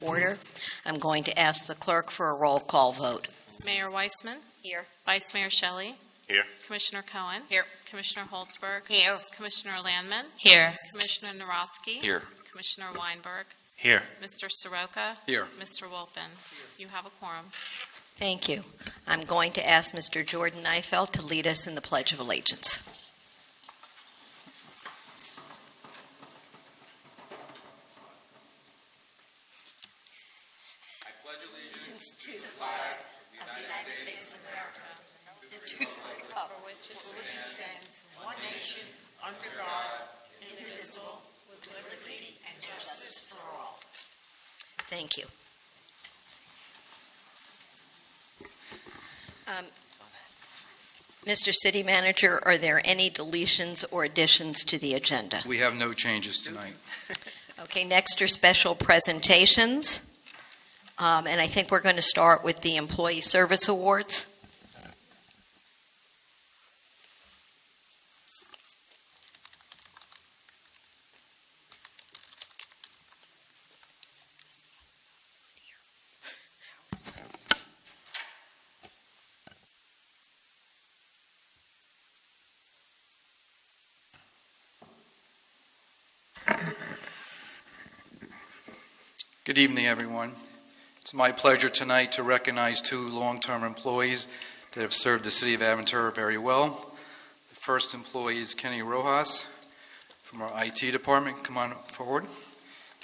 Order. I'm going to ask the clerk for a roll call vote. Mayor Weissman. Here. Vice Mayor Shelley. Here. Commissioner Cohen. Here. Commissioner Holtzberg. Here. Commissioner Landman. Here. Commissioner Narotsky. Here. Commissioner Weinberg. Here. Mr. Soroka. Here. Mr. Wolfen. You have a quorum. Thank you. I'm going to ask Mr. Jordan Neifeld to lead us in the Pledge of Allegiance. I pledge allegiance To the flag of the United States of America and to the republic for which it stands, one nation, under God, indivisible, with liberty and justice for all. Thank you. Mr. City Manager, are there any deletions or additions to the agenda? We have no changes tonight. Okay, next are special presentations. And I think we're going to start with the Employee Service Awards. Good evening, everyone. It's my pleasure tonight to recognize two long-term employees that have served the city of Aventura very well. The first employee is Kenny Rojas from our IT department. Come on forward.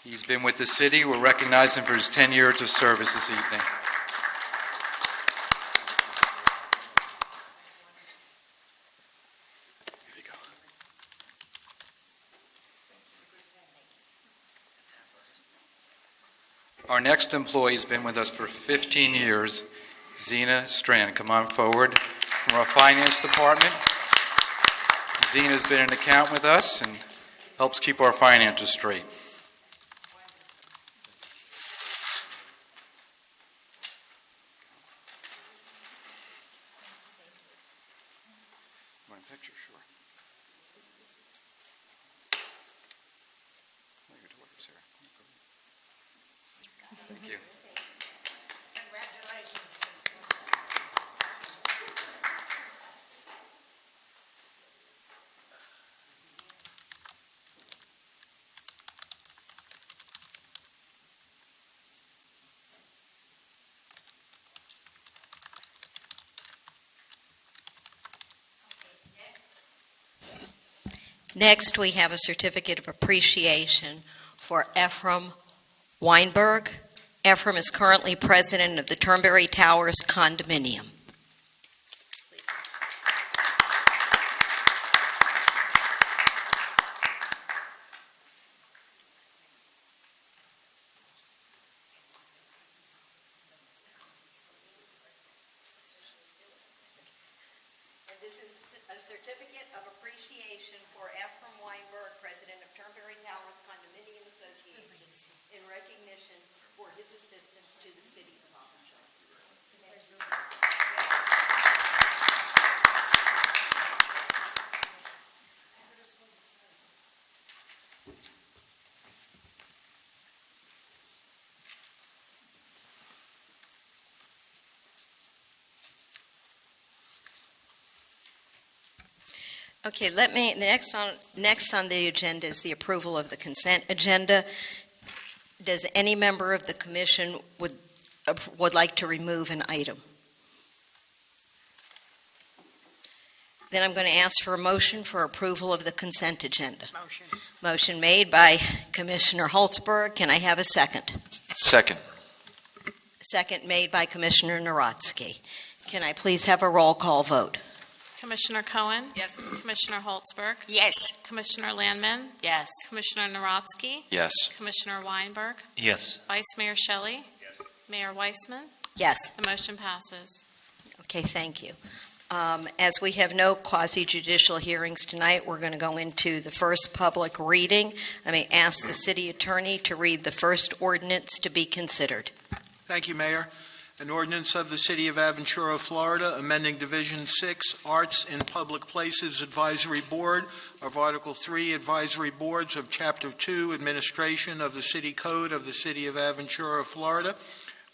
He's been with the city. We'll recognize him for his 10 years of service this evening. Here you go. Our next employee has been with us for 15 years, Zena Strand. Come on forward. From our finance department. Zena's been an accountant with us and helps keep our finances straight. Want a picture? Sure. Oh, your daughter's here. Thank you. Next, we have a certificate of appreciation for Ephraim Weinberg. Ephraim is currently president of the Turnberry Towers condominium. And this is a certificate of appreciation for Ephraim Weinberg, president of Turnberry Towers Condominium Association, in recognition for his assistance to the city of Aventura. Okay, next on the agenda is the approval of the consent agenda. Does any member of the commission would like to remove an item? Then I'm going to ask for a motion for approval of the consent agenda. Motion. Motion made by Commissioner Holtzberg. Can I have a second? Second. Second made by Commissioner Narotsky. Can I please have a roll call vote? Commissioner Cohen. Yes. Commissioner Holtzberg. Yes. Commissioner Landman. Yes. Commissioner Narotsky. Yes. Commissioner Weinberg. Yes. Vice Mayor Shelley. Mayor Weissman. Yes. The motion passes. Okay, thank you. As we have no quasi-judicial hearings tonight, we're going to go into the first public reading. I may ask the city attorney to read the first ordinance to be considered. Thank you, Mayor. An ordinance of the City of Aventura, Florida, amending Division 6, Arts in Public Places Advisory Board of Article 3, Advisory Boards of Chapter 2, Administration of the City Code of the City of Aventura, Florida,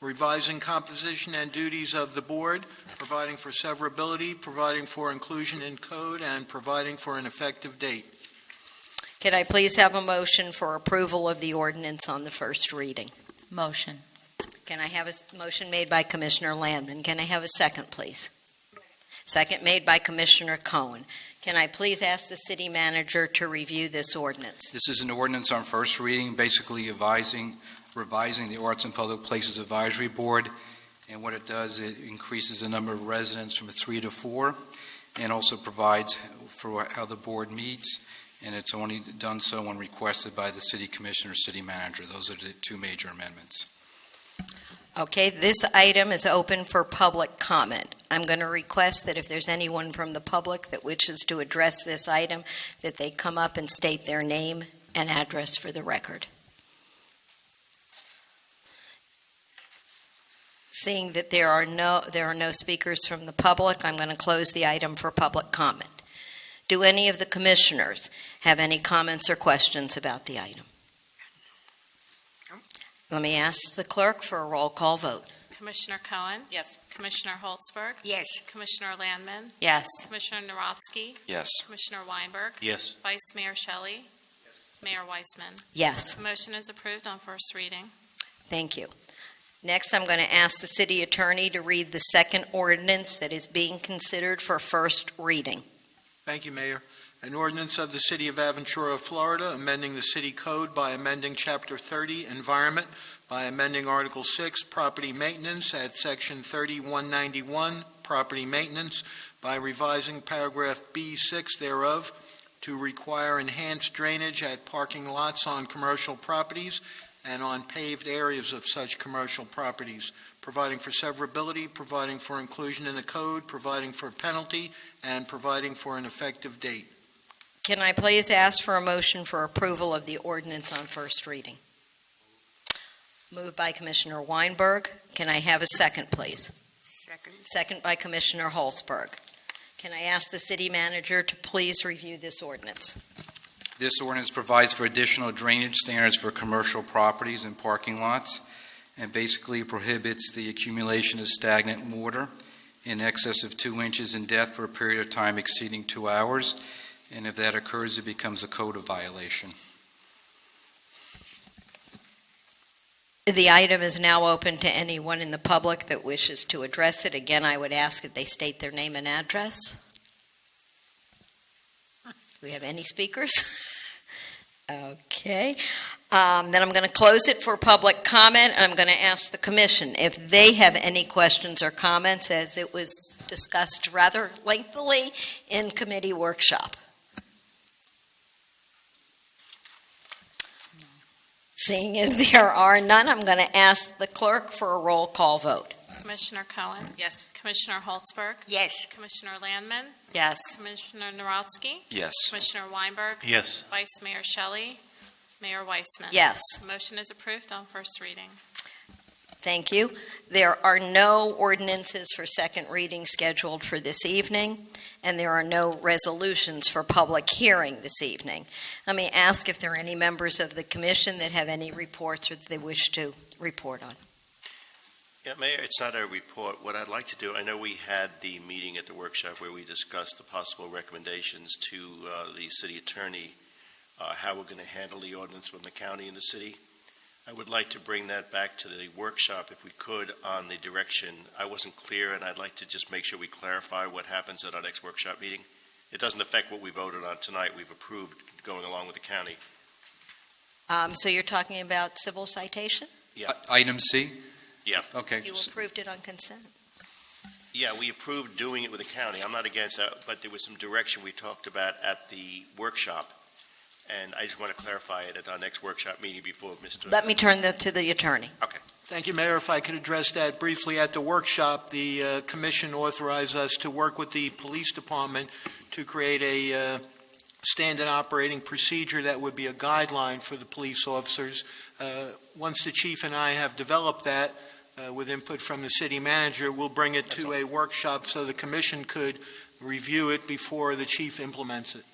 revising composition and duties of the board, providing for severability, providing for inclusion in code, and providing for an effective date. Can I please have a motion for approval of the ordinance on the first reading? Motion. Can I have a motion made by Commissioner Landman? Can I have a second, please? Second made by Commissioner Cohen. Can I please ask the city manager to review this ordinance? This is an ordinance on first reading, basically revising the Arts and Public Places Advisory Board. And what it does, it increases the number of residents from 3 to 4, and also provides for how the board meets. And it's only done so when requested by the city commissioner, city manager. Those are the two major amendments. Okay, this item is open for public comment. I'm going to request that if there's anyone from the public that wishes to address this item, that they come up and state their name and address for the record. Seeing that there are no speakers from the public, I'm going to close the item for public comment. Do any of the commissioners have any comments or questions about the item? Let me ask the clerk for a roll call vote. Commissioner Cohen? Yes. Commissioner Holtzberg? Yes. Commissioner Landman? Yes. Commissioner Narodsky? Yes. Commissioner Weinberg? Yes. Vice Mayor Shelley? Mayor Weissman? Yes, The motion is approved on first reading. thank you. Next, I'm going to ask the city attorney to read the second ordinance that is being considered for first reading. Thank you, Mayor. An ordinance of the City of Aventura, Florida, amending the city code by amending Chapter 30, Environment, by amending Article 6, Property Maintenance at Section 3191, Property Maintenance, by revising Paragraph B6 thereof to require enhanced drainage at parking lots on commercial properties and on paved areas of such commercial properties, providing for severability, providing for inclusion in the code, providing for penalty, and providing for an effective date. Can I please ask for a motion for approval of the ordinance on first reading? Moved by Commissioner Weinberg. Can I have a second, please? Second. Second by Commissioner Holtzberg. Can I ask the city manager to please review this ordinance? This ordinance provides for additional drainage standards for commercial properties and parking lots, and basically prohibits the accumulation of stagnant water in excess of 2 inches in depth for a period of time exceeding 2 hours. And if that occurs, it becomes a code violation. The item is now open to anyone in the public that wishes to address it. Again, I would ask that they state their name and address. Do we have any speakers? Okay. Then I'm going to close it for public comment, and I'm going to ask the commission if they have any questions or comments, as it was discussed rather lengthily in committee workshop. Seeing as there are none, I'm going to ask the clerk for a roll call vote. Commissioner Cohen? Yes. Commissioner Holtzberg? Yes. Commissioner Landman? Yes. Commissioner Narodsky? Yes. Commissioner Weinberg? Yes. Vice Mayor Shelley? Mayor Weissman? Yes. The motion is approved on first reading. Thank you. There are no ordinances for second reading scheduled for this evening, and there are no resolutions for public hearing this evening. Let me ask if there are any members of the commission that have any reports or that they wish to report on. Yeah, Mayor, it's not a report. What I'd like to do, I know we had the meeting at the workshop where we discussed the possible recommendations to the city attorney, how we're going to handle the ordinance from the county and the city. I would like to bring that back to the workshop if we could on the direction. I wasn't clear, and I'd like to just make sure we clarify what happens at our next workshop meeting. It doesn't affect what we voted on tonight. We've approved going along with the county. So you're talking about civil citation? Yeah. Item C? Yeah. Okay. You approved it on consent? Yeah, we approved doing it with the county. I'm not against that, but there was some direction we talked about at the workshop, and I just want to clarify it at our next workshop meeting before Mr. Let me turn that to the attorney. Thank you, Mayor. If I could address that briefly. At the workshop, the commission authorized us to work with the police department to create a standard operating procedure that would be a guideline for the police officers. Once the chief and I have developed that, with input from the city manager. We'll bring it to a workshop so the commission could review it before the chief implements it.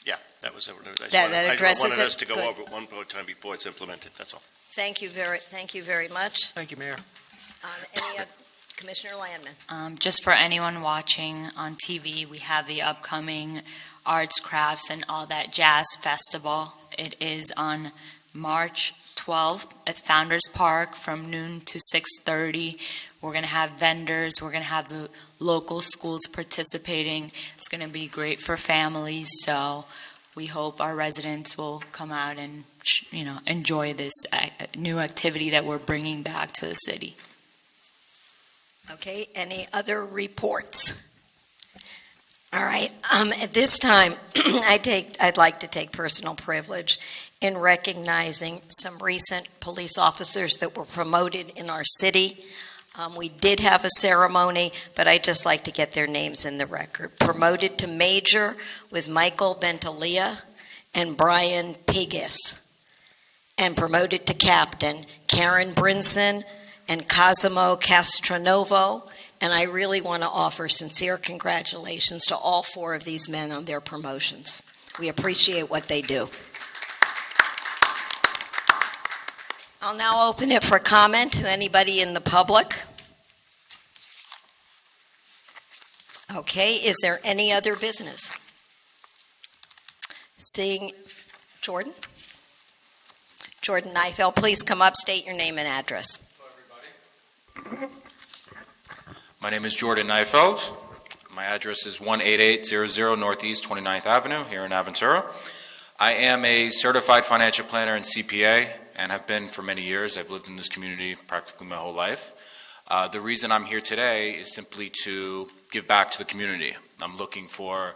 Yeah, that was, That addresses I wanted it. us to go Good. over it one more time before it's implemented, that's all. Thank you very much. Thank you, Mayor. Any other, Commissioner Landman? Just for anyone watching on TV, we have the upcoming Arts, Crafts, and All That Jazz Festival. It is on March 12th at Founders Park from noon to 6:30. We're going to have vendors. We're going to have the local schools participating. It's going to be great for families, so we hope our residents will come out and enjoy this new activity that we're bringing back to the city. Okay, any other reports? All right, at this time, I'd like to take personal privilege in recognizing some recent police officers that were promoted in our city. We did have a ceremony, but I'd just like to get their names in the record. Promoted to Major was Michael Bentalia and Brian Pigus. And promoted to Captain, Karen Brinson and Cosimo Castronovo. And I really want to offer sincere congratulations to all four of these men on their promotions. We appreciate what they do. I'll now open it for comment to anybody in the public. Okay, is there any other business? Seeing Jordan? Jordan Neifeld, please come up, state your name and address. Hello, everybody. My name is Jordan Neifeld. My address is 18800 Northeast 29th Avenue here in Aventura. I am a certified financial planner and CPA and have been for many years. I've lived in this community practically my whole life. The reason I'm here today is simply to give back to the community. I'm looking for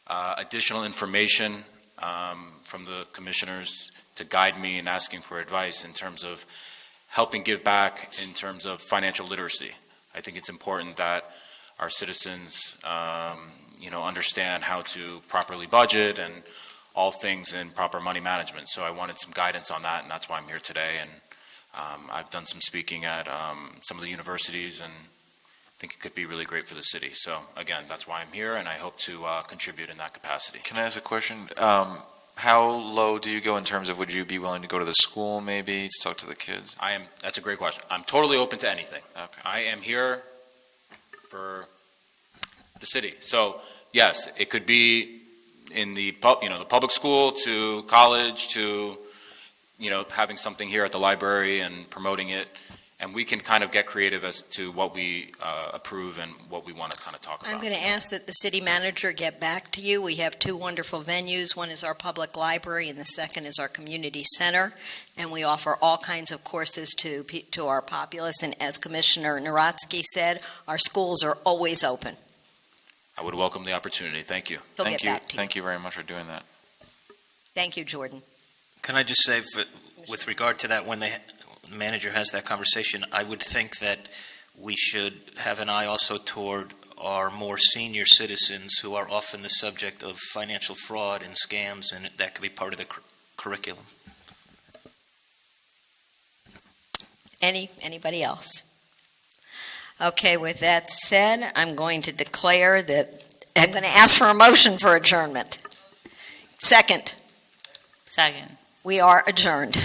additional information from the commissioners to guide me in asking for advice in terms of helping give back in terms of financial literacy. I think it's important that our citizens, understand how to properly budget and all things in proper money management. So I wanted some guidance on that, and that's why I'm here today. And I've done some speaking at some of the universities, and I think it could be really great for the city. So again, that's why I'm here, and I hope to contribute in that capacity. Can I ask a question? How low do you go in terms of, would you be willing to go to the school maybe to talk to the kids? That's a great question. I'm totally open to anything. Okay. I am here for the city. So yes, it could be in the public school to college to having something here at the library and promoting it, and we can kind of get creative as to what we approve and what we want to kind of talk about. I'm going to ask that the city manager get back to you. We have two wonderful venues. One is our public library, and the second is our community center. And we offer all kinds of courses to our populace. And as Commissioner Narotsky said, our schools are always open. I would welcome the opportunity. Thank you. He'll get back to you. Thank you very much for doing that. Thank you, Jordan. Can I just say, with regard to that, when the manager has that conversation, I would think that we should have an eye also toward our more senior citizens who are often the subject of financial fraud and scams, and that could be part of the curriculum. Anybody else? Okay, with that said, I'm going to ask for a motion for adjournment. Second. Second. We are adjourned.